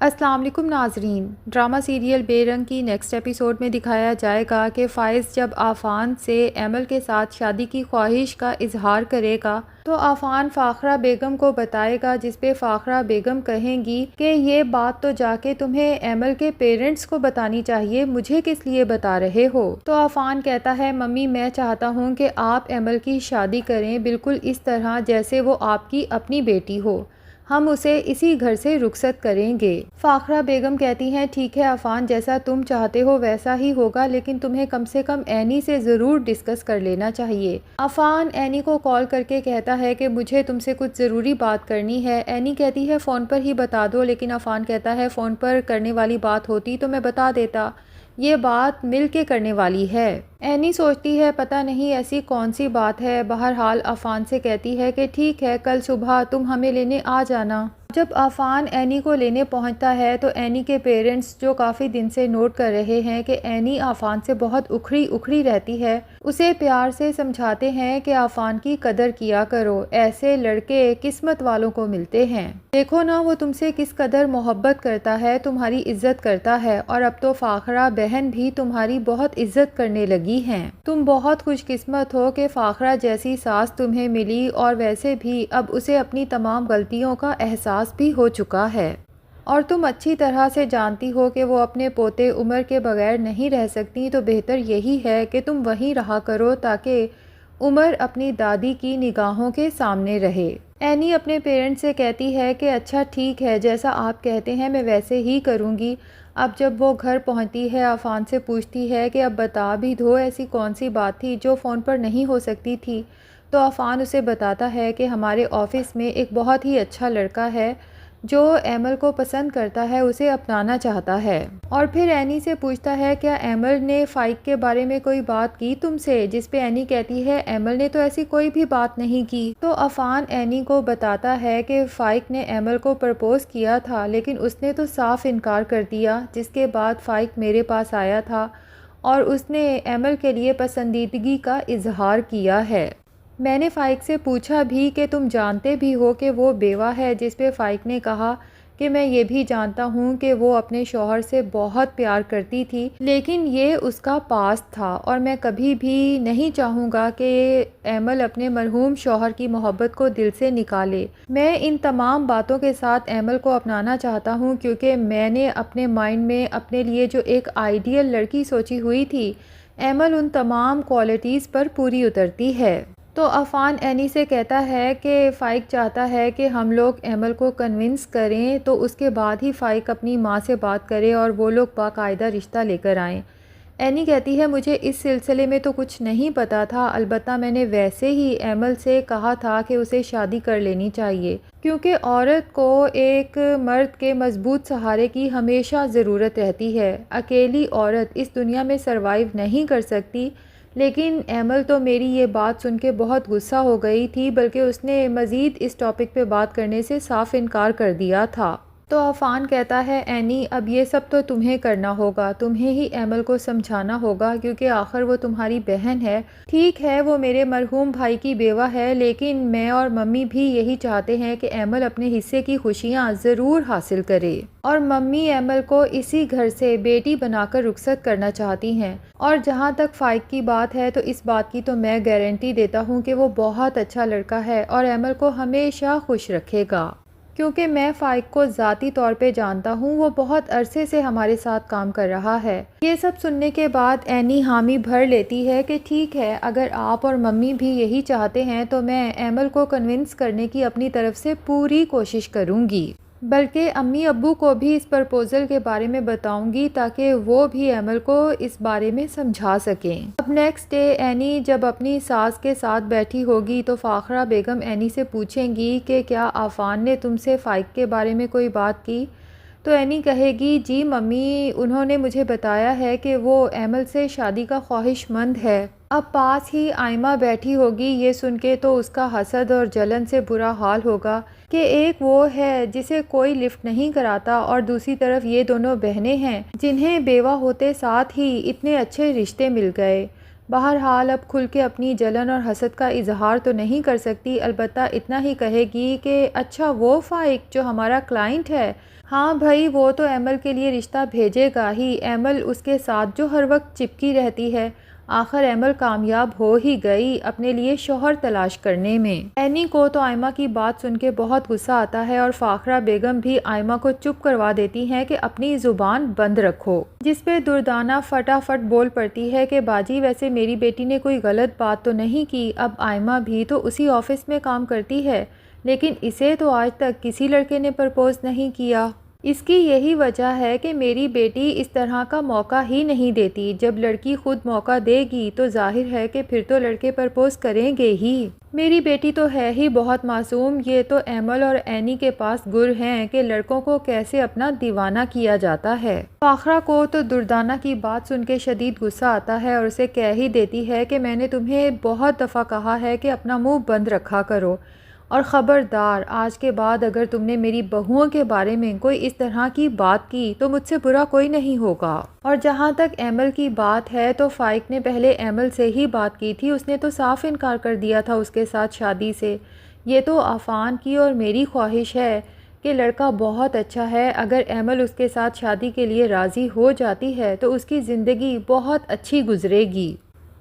السلام علیکم ناظرین، ڈرامہ سیریل بے رنگ کی نیکسٹ ایپیسوڈ میں دکھایا جائے گا کہ فائز جب آفان سے ایمل کے ساتھ شادی کی خواہش کا اظہار کرے گا تو آفان فاخرہ بیگم کو بتائے گا، جس پہ فاخرہ بیگم کہیں گی کہ یہ بات تو جا کے تمہیں ایمل کے پیرنٹس کو بتانی چاہیے، مجھے کس لیے بتا رہے ہو؟ تو آفان کہتا ہے ممی میں چاہتا ہوں کہ آپ ایمل کی شادی کریں بالکل اس طرح جیسے وہ آپ کی اپنی بیٹی ہو، ہم اسے اسی گھر سے رخصت کریں گے۔ فاخرہ بیگم کہتی ہیں ٹھیک ہے عفان، جیسا تم چاہتے ہو ویسا ہی ہوگا، لیکن تمہیں کم سے کم اینی سے ضرور ڈسکس کر لینا چاہیے۔ عفان اینی کو کال کر کے کہتا ہے کہ مجھے تم سے کچھ ضروری بات کرنی ہے۔ اینی کہتی ہے فون پر ہی بتا دو، لیکن عفان کہتا ہے فون پر کرنے والی بات ہوتی تو میں بتا دیتا، یہ بات مل کے کرنے والی ہے۔ اینی سوچتی ہے پتہ نہیں ایسی کون سی بات ہے، بہرحال عفان سے کہتی ہے کہ ٹھیک ہے کل صبح تم ہمیں لینے آ جانا۔ جب عفان اینی کو لینے پہنچتا ہے تو اینی کے پیرنٹس جو کافی دن سے نوٹ کر رہے ہیں کہ اینی عفان سے بہت اکھڑی رہتی ہے، اسے پیار سے سمجھاتے ہیں کہ عفان کی قدر کیا کرو، ایسے لڑکے قسمت والوں کو ملتے ہیں، دیکھو نا وہ تم سے کس قدر محبت کرتا ہے، تمہاری عزت کرتا ہے، اور اب تو فاخرہ بہن بھی تمہاری بہت عزت کرنے لگی ہیں، تم بہت خوش قسمت ہو کہ فاخرہ جیسی ساس تمہیں ملی، اور ویسے بھی اب اسے اپنی تمام غلطیوں کا احساس بھی ہو چکا ہے، اور تم اچھی طرح سے جانتی ہو کہ وہ اپنے پوتے عمر کے بغیر نہیں رہ سکتی، تو بہتر یہی ہے کہ تم وہیں رہا کرو تاکہ عمر اپنی دادی کی نگاہوں کے سامنے رہے۔ اینی اپنے پیرنٹ سے کہتی ہے کہ اچھا ٹھیک ہے، جیسا آپ کہتے ہیں میں ویسے ہی کروں گی۔ اب جب وہ گھر پہنچتی ہے عفان سے پوچھتی ہے کہ اب بتا بھی دو ایسی کون سی بات تھی جو فون پر نہیں ہو سکتی تھی، تو عفان اسے بتاتا ہے کہ ہمارے آفس میں ایک بہت ہی اچھا لڑکا ہے جو ایمل کو پسند کرتا ہے، اسے اپنانا چاہتا ہے۔ اور پھر اینی سے پوچھتا ہے کیا ایمل نے فائق کے بارے میں کوئی بات کی تم سے، جس پہ اینی کہتی ہے ایمل نے تو ایسی کوئی بھی بات نہیں کی۔ تو عفان اینی کو بتاتا ہے کہ فائق نے ایمل کو پرپوز کیا تھا لیکن اس نے تو صاف انکار کر دیا، جس کے بعد فائق میرے پاس آیا تھا اور اس نے ایمل کے لیے پسندیدگی کا اظہار کیا ہے۔ میں نے فائق سے پوچھا بھی کہ تم جانتے بھی ہو کہ وہ بیوہ ہے، جس پہ فائق نے کہا کہ میں یہ بھی جانتا ہوں کہ وہ اپنے شوہر سے بہت پیار کرتی تھی، لیکن یہ اس کا پاس تھا، اور میں کبھی بھی نہیں چاہوں گا کہ ایمل اپنے مرحوم شوہر کی محبت کو دل سے نکالے۔ میں ان تمام باتوں کے ساتھ ایمل کو اپنانا چاہتا ہوں کیونکہ میں نے اپنے مائنڈ میں اپنے لیے جو ایک آئیڈیل لڑکی سوچی ہوئی تھی، ایمل ان تمام کوالٹیز پر پوری اترتی ہے۔ تو عفان اینی سے کہتا ہے کہ فائق چاہتا ہے کہ ہم لوگ ایمل کو کنونس کریں تو اس کے بعد ہی فائق اپنی ماں سے بات کرے اور وہ لوگ باقاعدہ رشتہ لے کر آئیں۔ اینی کہتی ہے مجھے اس سلسلے میں تو کچھ نہیں پتا تھا، البتہ میں نے ویسے ہی ایمل سے کہا تھا کہ اسے شادی کر لینی چاہیے، کیونکہ عورت کو ایک مرد کے مضبوط سہارے کی ہمیشہ ضرورت رہتی ہے، اکیلی عورت اس دنیا میں سروائیو نہیں کر سکتی۔ لیکن ایمل تو میری یہ بات سن کے بہت غصہ ہو گئی تھی، بلکہ اس نے مزید اس ٹاپک پہ بات کرنے سے صاف انکار کر دیا تھا۔ تو عفان کہتا ہے اینی اب یہ سب تو تمہیں کرنا ہوگا، تمہیں ہی ایمل کو سمجھانا ہوگا کیونکہ آخر وہ تمہاری بہن ہے۔ ٹھیک ہے وہ میرے مرحوم بھائی کی بیوہ ہے، لیکن میں اور ممی بھی یہی چاہتے ہیں کہ ایمل اپنے حصے کی خوشیاں ضرور حاصل کرے، اور ممی ایمل کو اسی گھر سے بیٹی بنا کر رخصت کرنا چاہتی ہیں۔ اور جہاں تک فائق کی بات ہے تو اس بات کی تو میں گارنٹی دیتا ہوں کہ وہ بہت اچھا لڑکا ہے اور ایمل کو ہمیشہ خوش رکھے گا، کیونکہ میں فائق کو ذاتی طور پہ جانتا ہوں، وہ بہت عرصے سے ہمارے ساتھ کام کر رہا ہے۔ یہ سب سننے کے بعد اینی حامی بھر لیتی ہے کہ ٹھیک ہے اگر آپ اور ممی بھی یہی چاہتے ہیں تو میں ایمل کو کنونس کرنے کی اپنی طرف سے پوری کوشش کروں گی، بلکہ امی ابو کو بھی اس پرپوزل کے بارے میں بتاؤں گی تاکہ وہ بھی ایمل کو اس بارے میں سمجھا سکیں۔ اب نیکسٹ ڈے اینی جب اپنی ساس کے ساتھ بیٹھی ہوگی تو فاخرہ بیگم اینی سے پوچھیں گی کہ کیا عفان نے تم سے فائق کے بارے میں کوئی بات کی؟ تو اینی کہے گی جی ممی، انہوں نے مجھے بتایا ہے کہ وہ ایمل سے شادی کا خواہش مند ہے۔ اب پاس ہی آئمہ بیٹھی ہوگی، یہ سن کے تو اس کا حسد اور جلن سے برا حال ہوگا کہ ایک وہ ہے جسے کوئی لفٹ نہیں کراتا اور دوسری طرف یہ دونوں بہنیں ہیں جنہیں بیوہ ہوتے ساتھ ہی اتنے اچھے رشتے مل گئے۔ بہرحال اب کھل کے اپنی جلن اور حسد کا اظہار تو نہیں کر سکتی، البتہ اتنا ہی کہے گی کہ اچھا وہ فائق جو ہمارا کلائنٹ ہے، ہاں بھائی، وہ تو ایمل کے لیے رشتہ بھیجے گا ہی، ایمل اس کے ساتھ جو ہر وقت چپکی رہتی ہے۔ آخر ایمل کامیاب ہو ہی گئی اپنے لیے شوہر تلاش کرنے میں۔ اینی کو تو آئمہ کی بات سن کے بہت غصہ آتا ہے اور فاخرہ بیگم بھی آئمہ کو چپ کروا دیتی ہیں کہ اپنی زبان بند رکھو، جس پہ دردانہ فٹافٹ بول پڑتی ہے کہ باجی ویسے میری بیٹی نے کوئی غلط بات تو نہیں کی، اب آئمہ بھی تو اسی آفس میں کام کرتی ہے، لیکن اسے تو آج تک کسی لڑکے نے پرپوز نہیں کیا۔ اس کی یہی وجہ ہے کہ میری بیٹی اس طرح کا موقع ہی نہیں دیتی، جب لڑکی خود موقع دے گی تو ظاہر ہے کہ پھر تو لڑکے پرپوز کریں گے ہی۔ میری بیٹی تو ہے ہی بہت معصوم، یہ تو ایمل اور اینی کے پاس گر ہیں کہ لڑکوں کو کیسے اپنا دیوانہ کیا جاتا ہے۔ فاخرہ کو تو دردانہ کی بات سن کے شدید غصہ آتا ہے اور اسے کہہ ہی دیتی ہے کہ میں نے تمہیں بہت دفعہ کہا ہے کہ اپنا منہ بند رکھا کرو، اور خبردار آج کے بعد اگر تم نے میری بہوؤں کے بارے میں کوئی اس طرح کی بات کی تو مجھ سے برا کوئی نہیں ہوگا۔ اور جہاں تک ایمل کی بات ہے تو فائق نے پہلے ایمل سے ہی بات کی تھی، اس نے تو صاف انکار کر دیا تھا اس کے ساتھ شادی سے۔ یہ تو عفان کی اور میری خواہش ہے کہ لڑکا بہت اچھا ہے، اگر ایمل اس کے ساتھ شادی کے لیے راضی ہو جاتی ہے تو اس کی زندگی بہت اچھی گزرے گی۔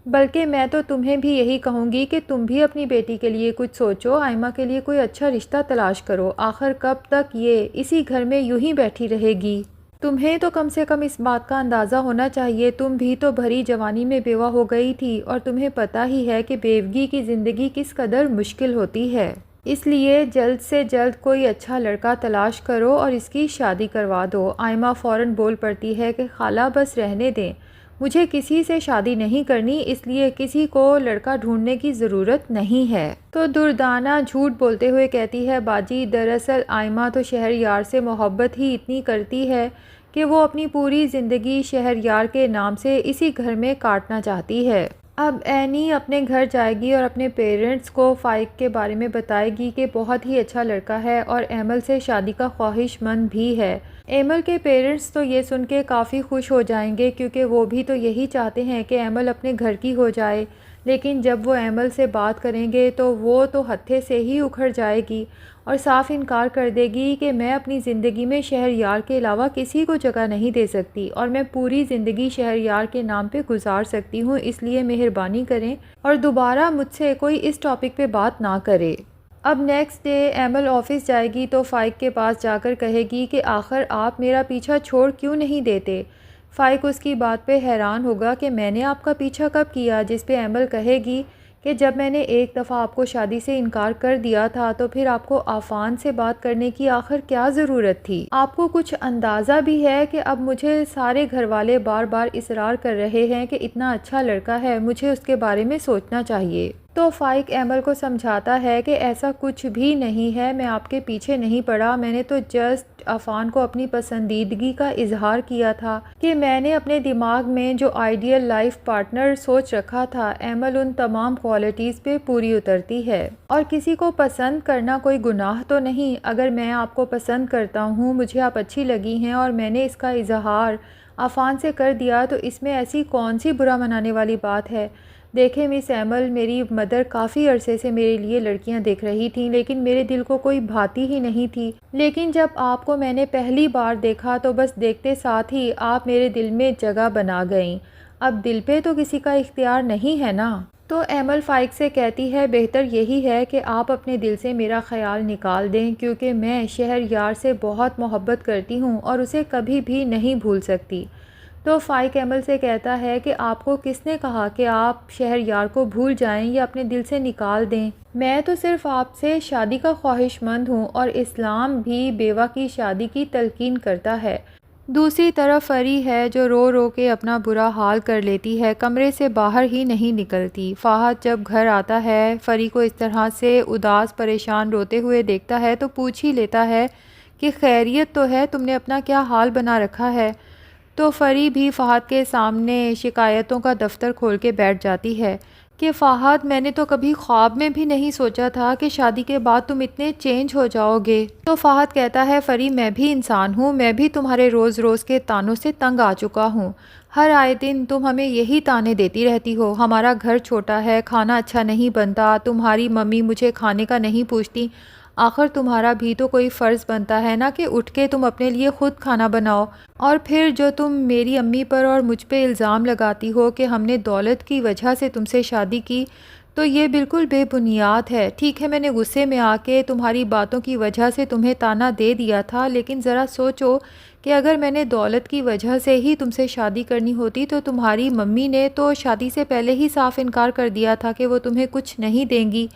بلکہ میں تو تمہیں بھی یہی کہوں گی کہ تم بھی اپنی بیٹی کے لیے کچھ سوچو، آئمہ کے لیے کوئی اچھا رشتہ تلاش کرو، آخر کب تک یہ اسی گھر میں یوں ہی بیٹھی رہے گی؟ تمہیں تو کم سے کم اس بات کا اندازہ ہونا چاہیے، تم بھی تو بھری جوانی میں بیوہ ہو گئی تھی اور تمہیں پتہ ہی ہے کہ بیوگی کی زندگی کس قدر مشکل ہوتی ہے۔ اس لیے جلد سے جلد کوئی اچھا لڑکا تلاش کرو اور اس کی شادی کروا دو۔ آئمہ فوراً بول پڑتی ہے کہ خالہ بس رہنے دیں، مجھے کسی سے شادی نہیں کرنی، اس لیے کسی کو لڑکا ڈھونڈنے کی ضرورت نہیں ہے۔ تو دردانہ جھوٹ بولتے ہوئے کہتی ہے باجی دراصل آئمہ تو شہریار سے محبت ہی اتنی کرتی ہے کہ وہ اپنی پوری زندگی شہریار کے نام سے اسی گھر میں کاٹنا چاہتی ہے۔ اب اینی اپنے گھر جائے گی اور اپنے پیرنٹس کو فائق کے بارے میں بتائے گی کہ بہت ہی اچھا لڑکا ہے اور ایمل سے شادی کا خواہش مند بھی ہے۔ ایمل کے پیرنٹس تو یہ سن کے کافی خوش ہو جائیں گے کیونکہ وہ بھی تو یہی چاہتے ہیں کہ ایمل اپنے گھر کی ہو جائے، لیکن جب وہ ایمل سے بات کریں گے تو وہ تو ہتھے سے ہی اکھڑ جائے گی اور صاف انکار کر دے گی کہ میں اپنی زندگی میں شہریار کے علاوہ کسی کو جگہ نہیں دے سکتی اور میں پوری زندگی شہریار کے نام پہ گزار سکتی ہوں، اس لیے مہربانی کریں اور دوبارہ مجھ سے کوئی اس ٹاپک پہ بات نہ کرے۔ اب نیکسٹ ڈے ایمل آفس جائے گی تو فائق کے پاس جا کر کہے گی کہ آخر آپ میرا پیچھا چھوڑ کیوں نہیں دیتے؟ فائق اس کی بات پہ حیران ہوگا کہ میں نے آپ کا پیچھا کب کیا، جس پہ ایمل کہے گی کہ جب میں نے ایک دفعہ آپ کو شادی سے انکار کر دیا تھا تو پھر آپ کو عفان سے بات کرنے کی آخر کیا ضرورت تھی؟ آپ کو کچھ اندازہ بھی ہے کہ اب مجھے سارے گھر والے بار بار اصرار کر رہے ہیں کہ اتنا اچھا لڑکا ہے، مجھے اس کے بارے میں سوچنا چاہیے۔ تو فائق ایمل کو سمجھاتا ہے کہ ایسا کچھ بھی نہیں ہے، میں آپ کے پیچھے نہیں پڑا، میں نے تو جسٹ عفان کو اپنی پسندیدگی کا اظہار کیا تھا کہ میں نے اپنے دماغ میں جو آئیڈیل لائف پارٹنر سوچ رکھا تھا ایمل ان تمام کوالٹیز پہ پوری اترتی ہے، اور کسی کو پسند کرنا کوئی گناہ تو نہیں۔ اگر میں آپ کو پسند کرتا ہوں، مجھے آپ اچھی لگی ہیں اور میں نے اس کا اظہار عفان سے کر دیا تو اس میں ایسی کون سی برا منانے والی بات ہے؟ دیکھیں مس ایمل، میری مدر کافی عرصے سے میرے لیے لڑکیاں دیکھ رہی تھیں لیکن میرے دل کو کوئی بھاتی ہی نہیں تھی، لیکن جب آپ کو میں نے پہلی بار دیکھا تو بس دیکھتے ساتھ ہی آپ میرے دل میں جگہ بنا گئیں، اب دل پہ تو کسی کا اختیار نہیں ہے نا۔ تو ایمل فائق سے کہتی ہے بہتر یہی ہے کہ آپ اپنے دل سے میرا خیال نکال دیں کیونکہ میں شہریار سے بہت محبت کرتی ہوں اور اسے کبھی بھی نہیں بھول سکتی۔ تو فائق ایمل سے کہتا ہے کہ آپ کو کس نے کہا کہ آپ شہریار کو بھول جائیں یا اپنے دل سے نکال دیں؟ میں تو صرف آپ سے شادی کا خواہش مند ہوں اور اسلام بھی بیوہ کی شادی کی تلقین کرتا ہے۔ دوسری طرف فری ہے جو رو رو کے اپنا برا حال کر لیتی ہے، کمرے سے باہر ہی نہیں نکلتی۔ فہد جب گھر آتا ہے فری کو اس طرح سے اداس پریشان روتے ہوئے دیکھتا ہے تو پوچھ ہی لیتا ہے کہ خیریت تو ہے، تم نے اپنا کیا حال بنا رکھا ہے؟ تو فری بھی فہد کے سامنے شکایتوں کا دفتر کھول کے بیٹھ جاتی ہے کہ فہد میں نے تو کبھی خواب میں بھی نہیں سوچا تھا کہ شادی کے بعد تم اتنے چینج ہو جاؤ گے۔ تو فہد کہتا ہے فری میں بھی انسان ہوں، میں بھی تمہارے روز روز کے تانوں سے تنگ آ چکا ہوں، ہر آئے دن تم ہمیں یہی تانے دیتی رہتی ہو، ہمارا گھر چھوٹا ہے، کھانا اچھا نہیں بنتا، تمہاری ممی مجھے کھانے کا نہیں پوچھتی، آخر تمہارا بھی تو کوئی فرض بنتا ہے نا کہ اٹھ کے تم اپنے لیے خود کھانا بناؤ۔ اور پھر جو تم میری امی پر اور مجھ پہ الزام لگاتی ہو کہ ہم نے دولت کی وجہ سے تم سے شادی کی، تو یہ بالکل بے بنیاد ہے۔ ٹھیک ہے میں نے غصے میں آ کے تمہاری باتوں کی وجہ سے تمہیں طعنہ دے دیا تھا، لیکن ذرا سوچو کہ اگر میں نے دولت کی وجہ سے ہی تم سے شادی کرنی ہوتی تو تمہاری ممی نے تو شادی سے پہلے ہی صاف انکار کر دیا تھا کہ وہ تمہیں کچھ نہیں دیں گی۔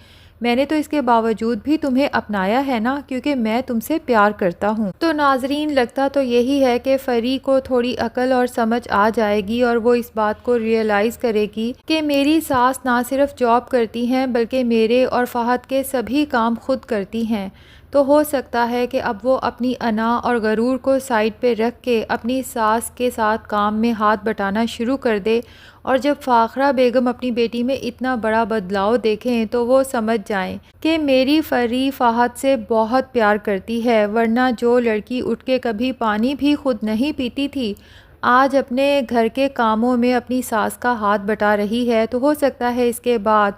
میں نے تو اس کے باوجود بھی تمہیں اپنایا ہے نا، کیونکہ میں تم سے پیار کرتا ہوں۔ تو ناظرین، لگتا تو یہی ہے کہ فری کو تھوڑی عقل اور سمجھ آ جائے گی اور وہ اس بات کو ریئلائز کرے گی کہ میری ساس نہ صرف جاب کرتی ہیں بلکہ میرے اور فہد کے سبھی کام خود کرتی ہیں۔ تو ہو سکتا ہے کہ اب وہ اپنی انا اور غرور کو سائڈ پہ رکھ کے اپنی ساس کے ساتھ کام میں ہاتھ بٹانا شروع کر دے، اور جب فاخرہ بیگم اپنی بیٹی میں اتنا بڑا بدلاؤ دیکھیں تو وہ سمجھ جائیں کہ میری فری فہد سے بہت پیار کرتی ہے، ورنہ جو لڑکی اٹھ کے کبھی پانی بھی خود نہیں پیتی تھی آج اپنے گھر کے کاموں میں اپنی ساس کا ہاتھ بٹا رہی ہے۔ تو ہو سکتا ہے اس کے بعد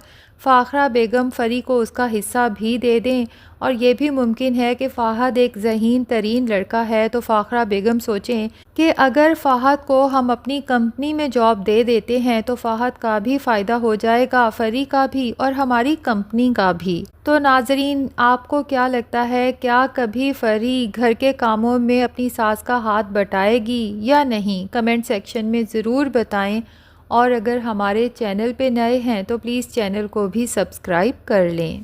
فاخرہ بیگم فری کو اس کا حصہ بھی دے دیں، اور یہ بھی ممکن ہے کہ فہد ایک ذہین ترین لڑکا ہے تو فاخرہ بیگم سوچیں کہ اگر فہد کو ہم اپنی کمپنی میں جاب دے دیتے ہیں تو فہد کا بھی فائدہ ہو جائے گا، فری کا بھی اور ہماری کمپنی کا بھی۔ تو ناظرین، آپ کو کیا لگتا ہے، کیا کبھی فری گھر کے کاموں میں اپنی ساس کا ہاتھ بٹائے گی یا نہیں؟ کمنٹ سیکشن میں ضرور بتائیں، اور اگر ہمارے چینل پہ نئے ہیں تو پلیز چینل کو بھی سبسکرائب کر لیں۔